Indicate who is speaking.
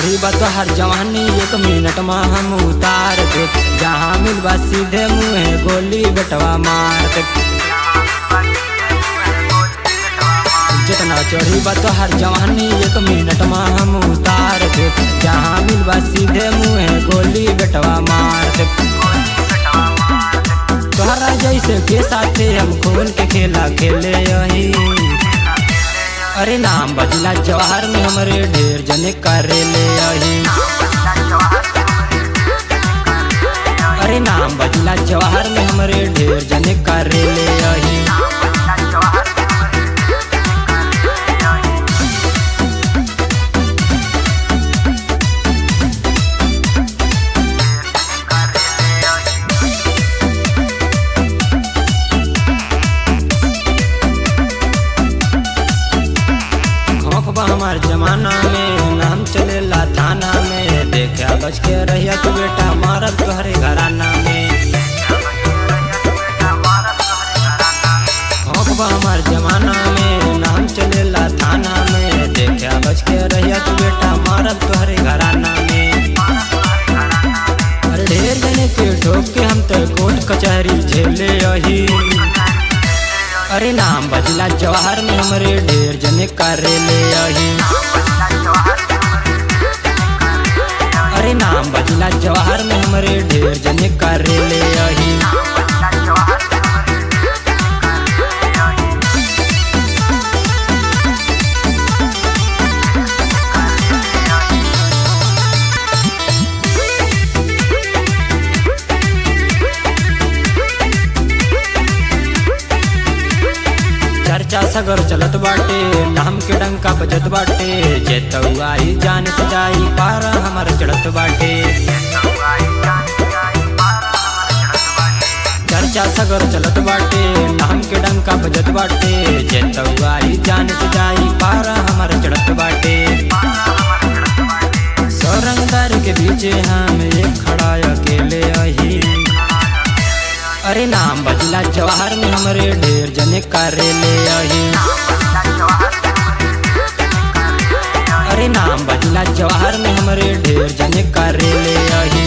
Speaker 1: चढ़ी बा तो हर जवानी 1 मिनट में हम उतार दे, जहाँ मिलबा सीधे मुँहे गोली बेटवा मार दे। जितना चढ़ी बा तो हर जवानी 1 मिनट में हम उतार दे, जहाँ मिलबा सीधे मुँहे गोली बेटवा मार दे। तोहरा जैसे के साथे हम खून के खेला खेले यही, अरे नाम बजला जवाहर में हमरे ढेर जने करेले यही। अरे नाम बजला जवाहर में हमरे ढेर जने करेले यही। हमार जमाना में नाम चलेला थाना में, देखा बच के रहिया तू बेटा मारब तोहरे घराना में। हमार जमाना में नाम चलेला थाना में, देखा बच के रहिया तू बेटा मारब तोहरे घराना में। अरे ढेर जने के ठोक के हम तो कोर्ट कचहरी झेले यही। अरे नाम बजला जवाहर में हमरे ढेर जने करेले यही। अरे नाम बजला जवाहर में हमरे ढेर जने करेले यही। चर्चा सगर चलत बाटे, नाम के डंका बजत बाटे, जेतुआई जान सजाई पारा हमार चढ़त बाटे। चर्चा सगर चलत बाटे, नाम के डंका बजत बाटे, जेतुआई जान सजाई पारा हमार चढ़त बाटे। सौरंगदार के बीच हम एक खड़ा अकेले यही। अरे नाम बजला जवाहर में हमरे ढेर जने करेले यही। अरे नाम बजला जवाहर में हमरे ढेर जने करेले यही।